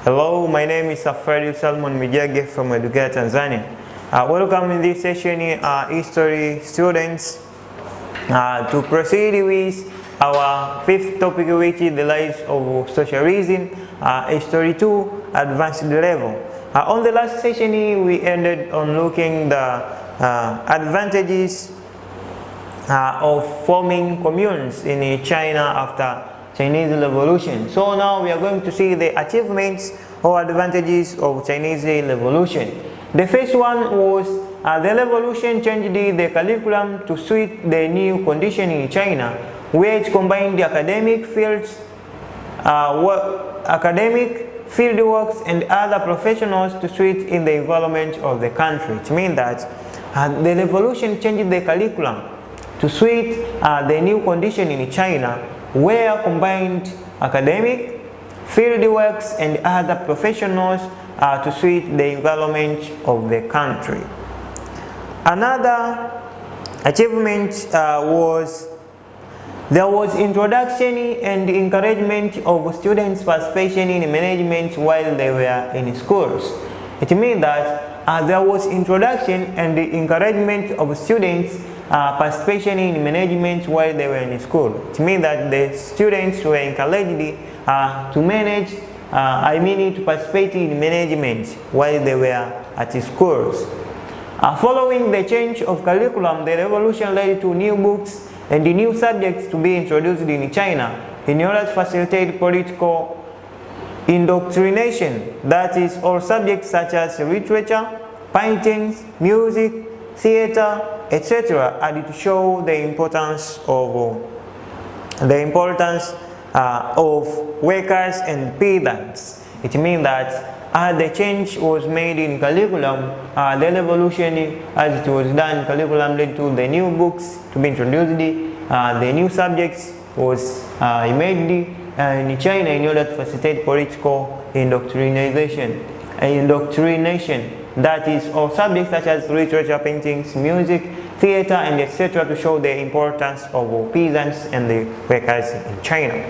Hello, my name is Safari Salmon Mijage from Edukea Tanzania. Welcome in this session, history students, to proceed with our fifth topic, which is the rise of socialism, history 2, advanced level. On the last session, we ended on looking the advantages of forming communes in China after Chinese Revolution. So now we are going to see the achievements or advantages of Chinese Revolution. The first one was the revolution changed the curriculum to suit the new condition in China, where it combined the academic fields, academic fieldworks and other professionals to suit in the environment of the country. It means that the revolution changed the curriculum to suit the new condition in China, where combined academic, fieldworks and other professionals to suit the environment of the country. Another achievement was there was introduction and encouragement of students' participation in management while they were in schools. It means that there was introduction and the encouragement of students participation in management while they were in school. It means that the students were encouraged to manage, to participate in management while they were at schools. Following the change of curriculum, the revolution led to new books and new subjects to be introduced in China in order to facilitate political indoctrination. That is, all subjects such as literature, paintings, music, theater, etc., and to show the importance of workers and peasants. It means that the change was made in curriculum, the revolution as it was done, curriculum led to the new books to be introduced, the new subjects was made in China in order to facilitate political indoctrination. That is, all subjects such as literature, paintings, music, theater, and etc., to show the importance of peasants and the workers in China.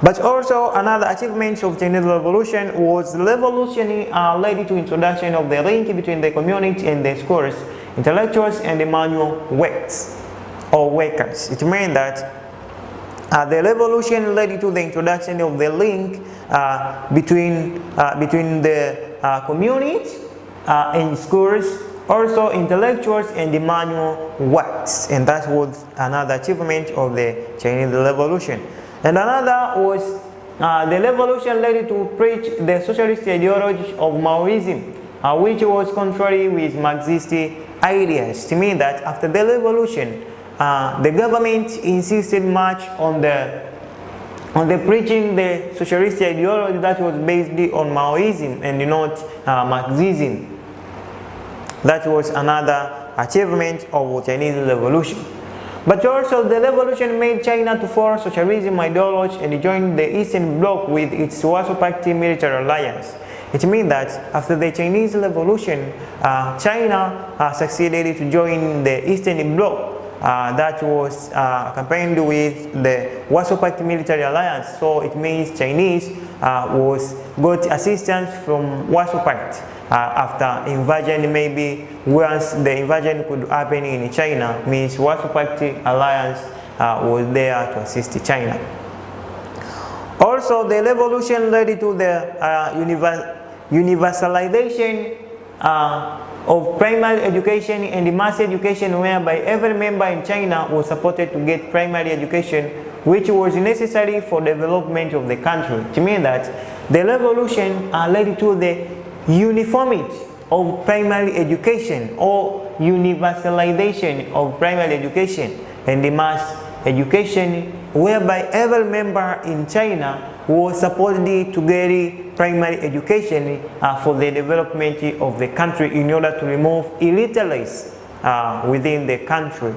But also another achievement of Chinese Revolution was the revolution led to introduction of the link between the community and the scholars, intellectuals, and the manual works or workers. It means that the revolution led to the introduction of the link between the community and schools, also intellectuals and the manual works, and that was another achievement of the Chinese Revolution. And another was the revolution led to preach the socialist ideology of Maoism, which was contrary with Marxist ideas. It means that after the revolution, the government insisted much on the preaching the socialist ideology that was based on Maoism and not Marxism. That was another achievement of Chinese Revolution. But also the revolution made China to follow socialism ideology and join the Eastern Bloc with its Warsaw Pact military alliance. It means that after the Chinese Revolution, China succeeded to join the Eastern Bloc that was accompanied with the Warsaw Pact military alliance. So it means Chinese got assistance from Warsaw Pact. After invasion, maybe once the invasion could happen in China, means Warsaw Pact alliance was there to assist China. Also, the revolution led to the universalization of primary education and mass education, whereby every member in China was supported to get primary education, which was necessary for development of the country. It means that the revolution led to the uniformity of primary education or universalization of primary education and the mass education, whereby every member in China was supposed to get primary education for the development of the country in order to remove illiteracy within the country.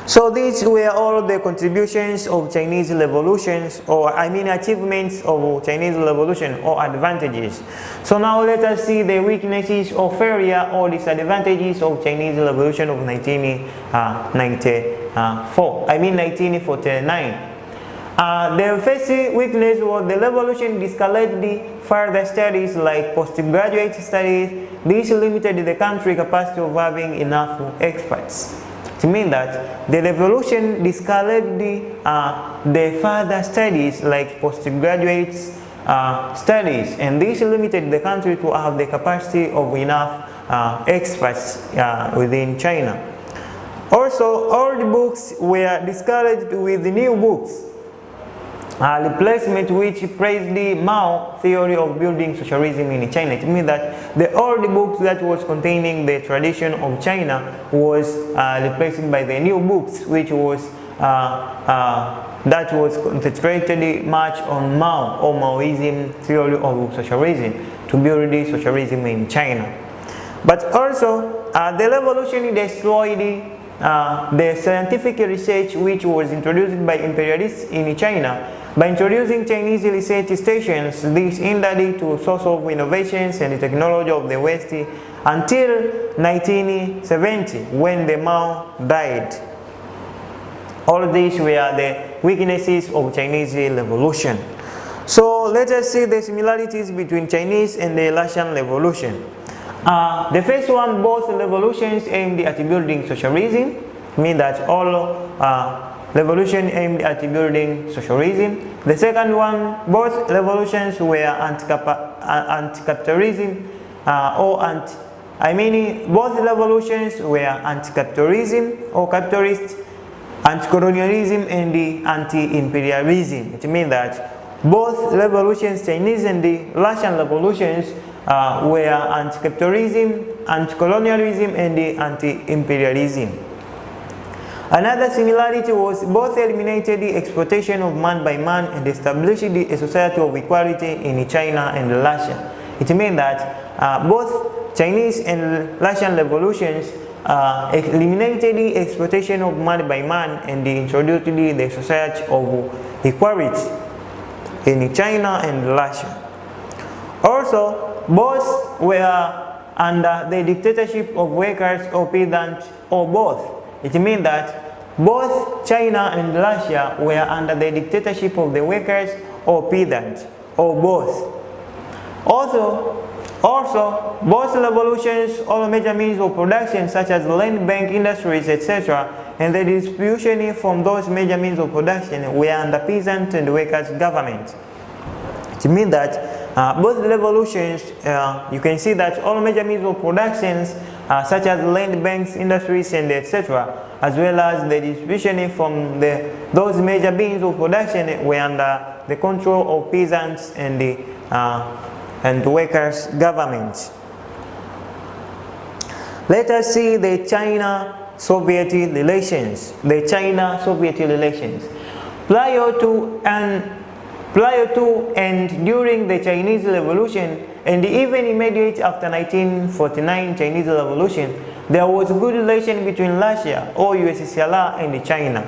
So these were all the contributions of Chinese revolutions, or achievements of Chinese revolution or advantages. So now let us see the weaknesses or failure or disadvantages of Chinese revolution of 1949. The first weakness was the revolution discouraged further studies like postgraduate studies. This limited the country's capacity of having enough experts. It means that the revolution discouraged the further studies like postgraduate studies, and this limited the country to have the capacity of enough experts within China. Also, old books were discouraged with new books. Replacement which praised the Mao theory of building socialism in China. It means that the old books that was containing the tradition of China was replaced by the new books which was that was concentrated much on Mao or Maoism theory of socialism to build the socialism in China. But also the revolution destroyed the scientific research which was introduced by imperialists in China. By introducing Chinese research stations, this hindered to source of innovations and technology of the West until 1970 when the Mao died. All these were the weaknesses of Chinese revolution. So let us see the similarities between Chinese and the Russian revolution. The first one, both revolutions aimed at building socialism, mean that all revolution aimed at building socialism. The second one, both revolutions were anti-capitalism both revolutions were anti-capitalism or capitalist, anti-colonialism and anti-imperialism. It means that both revolutions, Chinese and the Russian revolutions, were anti-capitalism, anti-colonialism and anti-imperialism. Another similarity was both eliminated the exploitation of man by man and established a society of equality in China and Russia. It means that both Chinese and Russian revolutions eliminated the exploitation of man by man and introduced the society of equality in China and Russia. Also, both were under the dictatorship of workers or peasants or both. It means that both China and Russia were under the dictatorship of the workers or peasants or both. Also, both revolutions, all major means of production such as land, bank, industries, etc., and the distribution from those major means of production were under peasant and workers' government. It means that both revolutions, you can see that all major means of productions such as land, banks, industries, and etc., as well as the distribution from those major means of production were under the control of peasants and the workers' government. Let us see the China-Soviet relations. The China-Soviet relations. Prior to and during the Chinese Revolution, and even immediate after 1949 Chinese Revolution, there was good relation between Russia or USSR and China.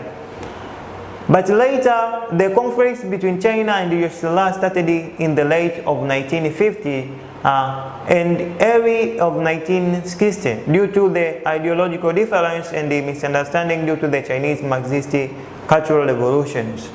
But later, the conflicts between China and USSR started in the late of 1950 and early of 1960 due to the ideological difference and the misunderstanding due to the Chinese Marxist cultural revolutions.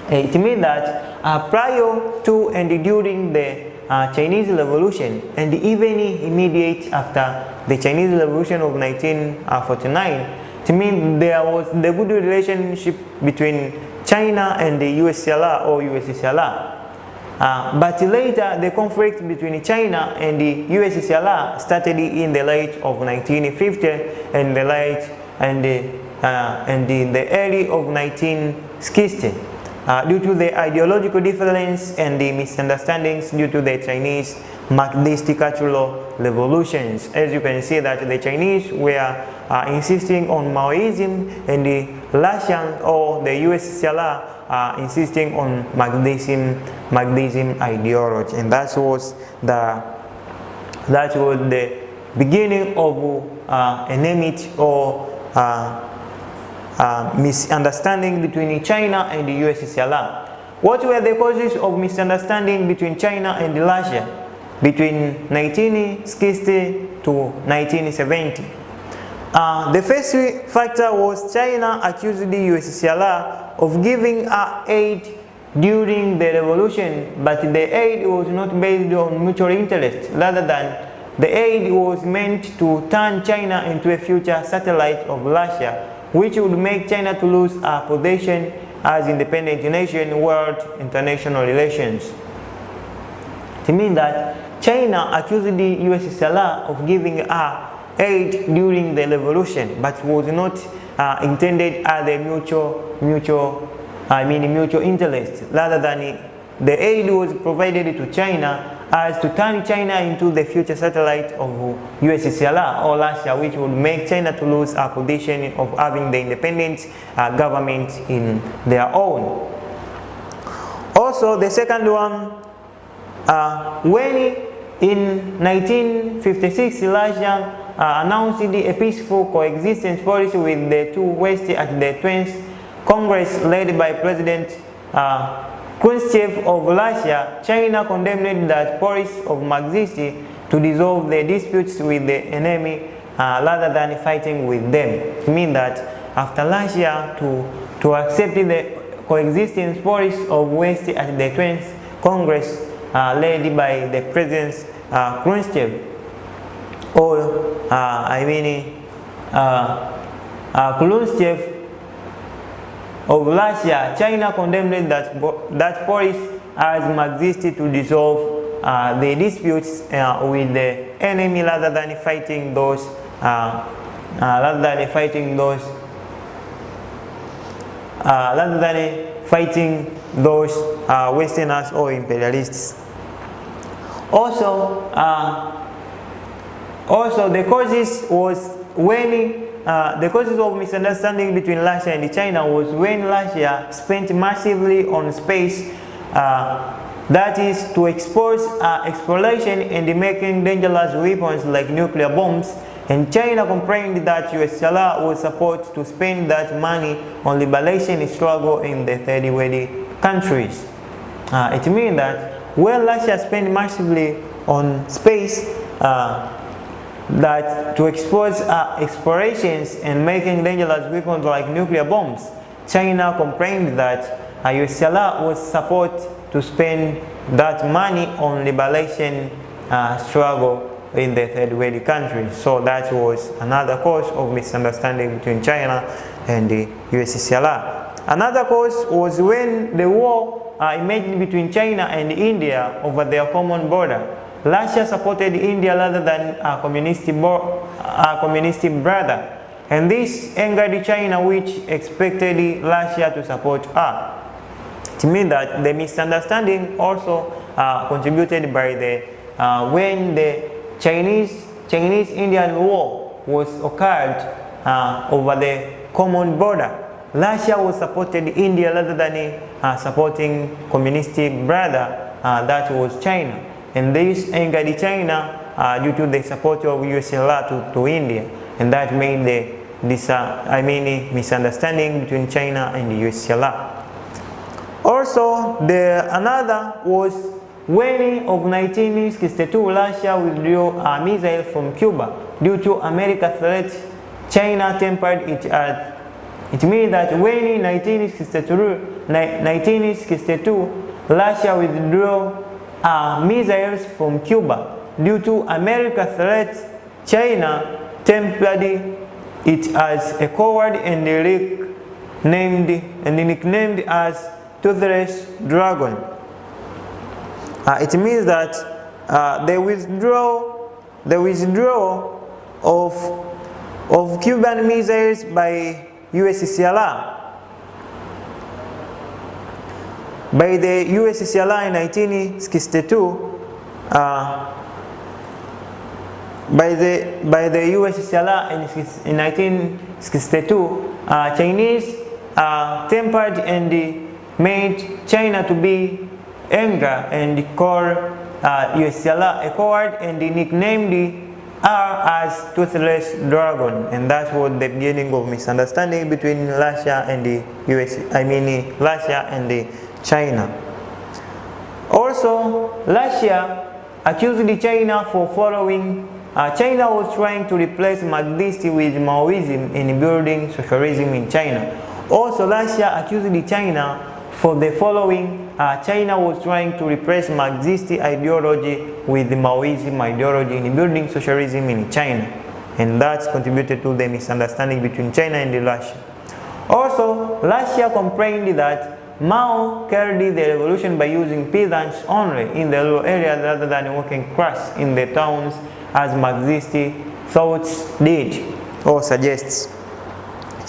It means that prior to and during the Chinese Revolution and even immediate after the Chinese Revolution of 1949, it means there was the good relationship between China and the USSR or USSR. But later the conflict between China and the USSR started in the late of 1950 and in the early of 1960. Due to the ideological difference and the misunderstandings due to the Chinese Marxist cultural revolutions. As you can see that the Chinese were insisting on Maoism and the Russian or the USSR insisting on Marxism ideology, and that was the beginning of enmity or misunderstanding between China and the USSR. What were the causes of misunderstanding between China and Russia between 1960 to 1970? The first factor was China accused the USSR of giving her aid during the revolution, but the aid was not based on mutual interest. Rather than the aid was meant to turn China into a future satellite of Russia, which would make China to lose her position as independent nation in world international relations. It means that China accused the USSR of giving her aid during the revolution, but was not intended as a mutual interest. Rather than the aid was provided to China as to turn China into the future satellite of USSR or Russia, which would make China to lose a position of having the independent government in their own. Also, the second one, when in 1956 Russia announced a peaceful coexistence policy with the two West at the 20th Congress led by President Khrushchev of Russia, China condemned that policy of Marxists to dissolve the disputes with the enemy rather than fighting with them. It means that after Russia to accept the coexistence policy of West at the 20th Congress led by the President Khrushchev, or Khrushchev of Russia, China condemned that policy as Marxist to dissolve the disputes with the enemy rather than fighting those Westerners or imperialists. Also, the causes was when the causes of misunderstanding between Russia and China was when Russia spent massively on space, that is to expose exploration and making dangerous weapons like nuclear bombs, and China complained that USSR was supposed to spend that money on liberation struggle in the third world countries. It means that when Russia spent massively on space, that to expose explorations and making dangerous weapons like nuclear bombs, China complained that USSR was supposed to spend that money on liberation struggle in the third world countries. So that was another cause of misunderstanding between China and the USSR. Another cause was when the war emerged between China and India over their common border. Russia supported India rather than a communist brother, and this angered China, which expected Russia to support her. It means that the misunderstanding also contributed by the when the Chinese-Indian War was occurred over the common border. Russia was supported India rather than supporting communist brother that was China. And this angered China due to the support of USSR to India, and that made the misunderstanding between China and the USSR. Also, another was when of 1962 Russia withdrew a missile from Cuba due to America's threat. China tempered it as. It means that when in 1962 Russia withdrew missiles from Cuba due to America's threats, China tempered it as a coward and nicknamed as Toothless Dragon. It means that the withdrawal of Cuban missiles by USSR by the USSR in 1962, by the USSR in 1962, Chinese tempered and made China to be angry and called USSR a coward and nicknamed her as Toothless Dragon, and that was the beginning of misunderstanding between Russia and the Russia and the China. Also, Russia accused China for following China was trying to replace Marxism with Maoism in building socialism in China. Also, Russia accused China for the following. China was trying to replace Marxist ideology with Maoism ideology in building socialism in China. And that contributed to the misunderstanding between China and Russia. Also, Russia complained that Mao carried the revolution by using peasants only in the rural areas rather than working class in the towns as Marxist thoughts did or suggests.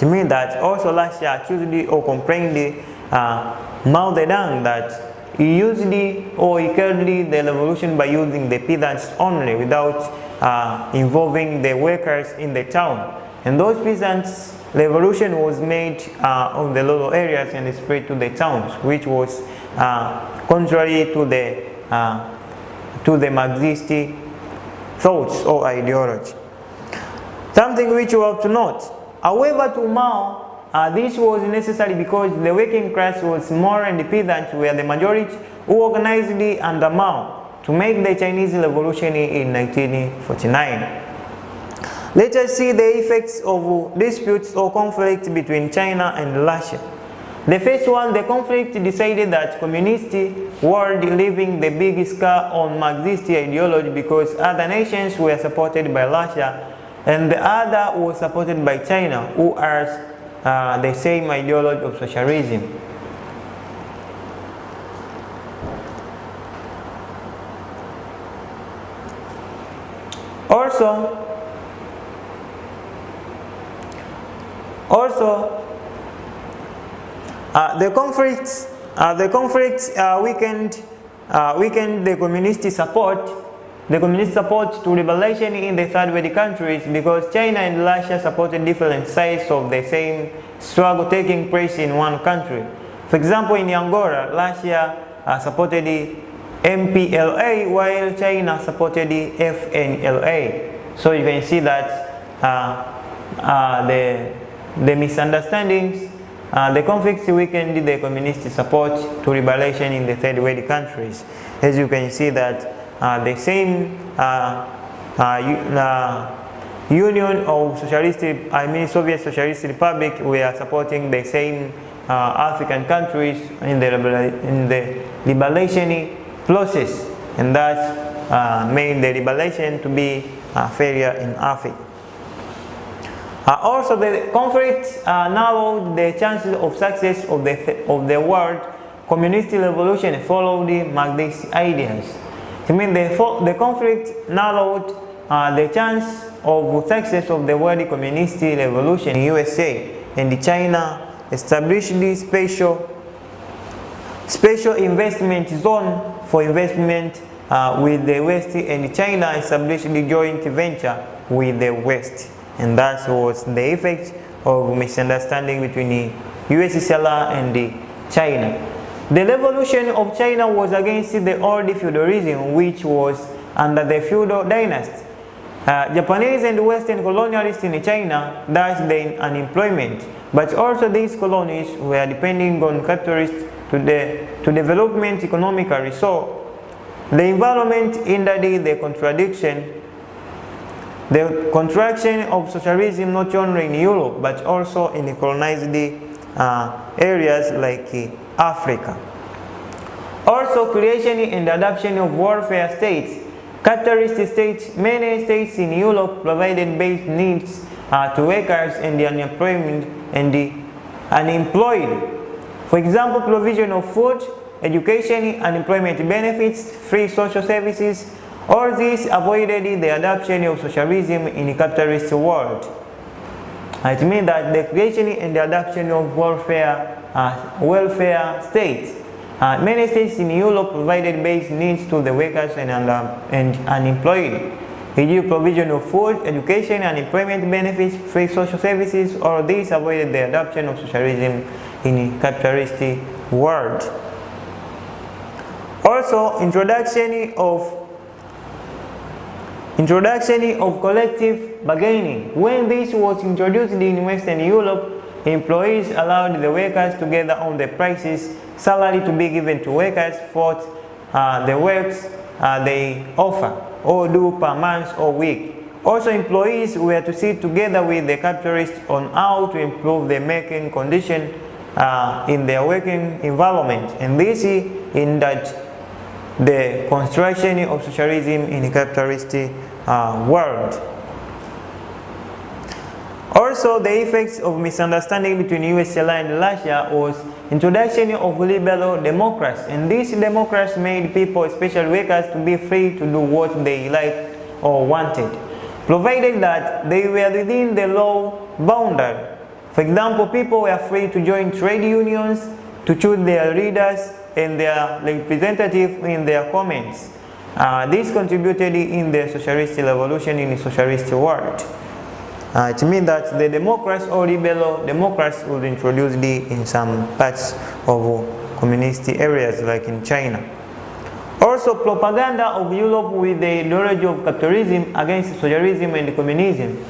It means that also Russia accused or complained Mao Zedong that he used or he carried the revolution by using the peasants only without involving the workers in the town. And those peasants, revolution was made on the rural areas and spread to the towns, which was contrary to the Marxist thoughts or ideology. Something which you have to note. However, to Mao, this was necessary because the working class was small and the peasants were the majority who organized under Mao to make the Chinese Revolution in 1949. Let us see the effects of disputes or conflict between China and Russia. The first one, the conflict decided that communist world leaving the big scar on Marxist ideology because other nations were supported by Russia and the other was supported by China, who has the same ideology of socialism. Also, the conflict weakened the communist support to liberation in the third world countries because China and Russia supported different sides of the same struggle taking place in one country. For example, in Angola, Russia supported the MPLA while China supported the FNLA. So you can see that the misunderstandings, the conflicts weakened the communist support to liberation in the third world countries. As you can see that the same Union of Soviet Socialist Republic, we are supporting the same African countries in the liberation process, and that made the liberation to be a failure in Africa. Also, the conflict narrowed the chances of success of the world communist revolution following Marxist ideas. I mean, the conflict narrowed the chance of success of the world communist revolution in USA, and China established the special investment zone for investment with the West, and China established the joint venture with the West. And that was the effect of misunderstanding between the USSR and China. The revolution of China was against the old feudalism, which was under the feudal dynasty. Japanese and Western colonialists in China dashed the unemployment, but also these colonies were depending on capitalists to development economically. So the environment hindered the contraction of socialism not only in Europe but also in colonized areas like Africa. Also, creation and adoption of welfare states. Capitalist states, many states in Europe provided basic needs to workers and the unemployed. For example, provision of food, education, unemployment benefits, free social services. All this avoided the adoption of socialism in the capitalist world. It means that the creation and the adoption of welfare states. Many states in Europe provided basic needs to the workers and unemployed. E.g., provision of food, education, unemployment benefits, free social services. All these avoided the adoption of socialism in the capitalist world. Also, introduction of collective bargaining. When this was introduced in Western Europe, employees allowed the workers to gather on the prices, salary to be given to workers for the works they offer or do per month or week. Also, employees were to sit together with the capitalists on how to improve the making condition in their working environment, and this hindered the construction of socialism in the capitalist world. Also, the effects of misunderstanding between USSR and Russia was introduction of liberal democracy, and these democracies made people, especially workers, to be free to do what they liked or wanted, provided that they were within the law boundary. For example, people were free to join trade unions, to choose their leaders and their representatives in their comments. This contributed in the socialist revolution in the socialist world. It means that the democracy or liberal democracy was introduced in some parts of communist areas like in China. Also, propaganda of Europe with the ideology of capitalism against socialism and communism.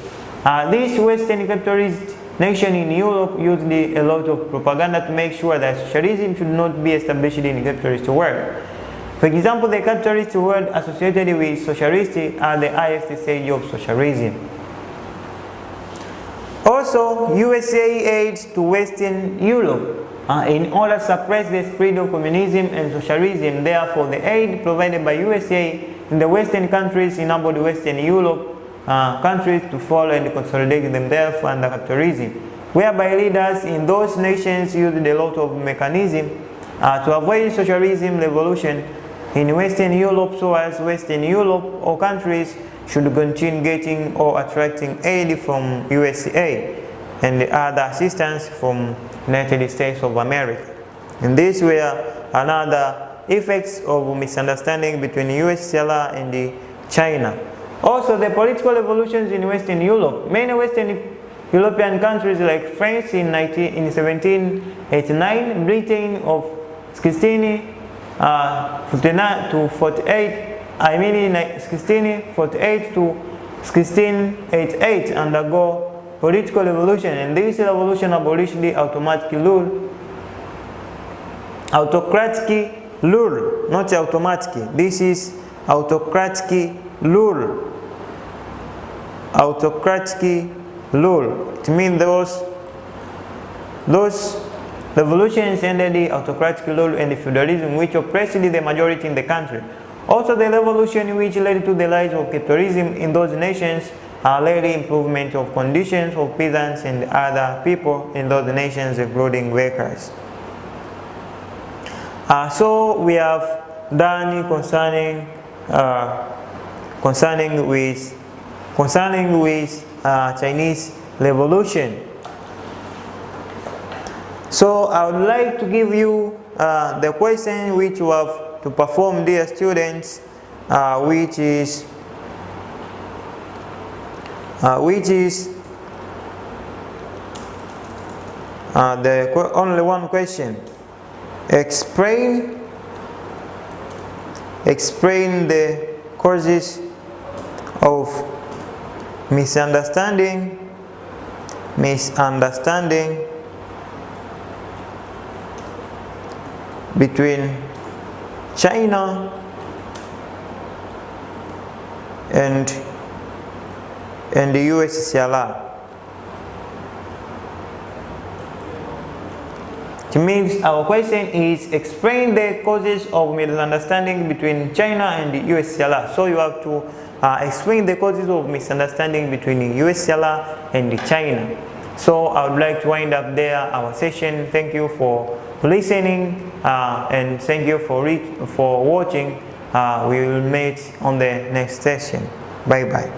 This Western capitalist nation in Europe used a lot of propaganda to make sure that socialism should not be established in the capitalist world. For example, the capitalist world associated with socialism are the highest stage of socialism. Also, USA aids to Western Europe in order to suppress the spread of communism and socialism. Therefore, the aid provided by USA in the Western countries enabled Western Europe countries to follow and consolidate themselves under capitalism, whereby leaders in those nations used a lot of mechanism to avoid socialism revolution in Western Europe, so as Western Europe or countries should continue getting or attracting aid from USA and the other assistance from United States of America. And these were another effects of misunderstanding between USSR and China. Also, the political revolutions in Western Europe. Many Western European countries like France in 1789, Britain of 1649 to 48, in 1648 to 1688 undergo political revolution, and this revolution abolished the autocratic rule, not automatic. This is autocratic rule. Autocratic rule. It means those revolutions ended the autocratic rule and the feudalism which oppressed the majority in the country. Also, the revolution which led to the rise of capitalism in those nations led to improvement of conditions of peasants and other people in those nations, including workers. So we have done concerning with Chinese revolution. So I would like to give you the question which you have to perform, dear students, which is the only one question. Explain the causes of misunderstanding between China and the USSR. It means our question is explain the causes of misunderstanding between China and the USSR. So you have to explain the causes of misunderstanding between the USSR and China. So I would like to wind up there our session. Thank you for listening and thank you for watching. We will meet on the next session. Bye bye.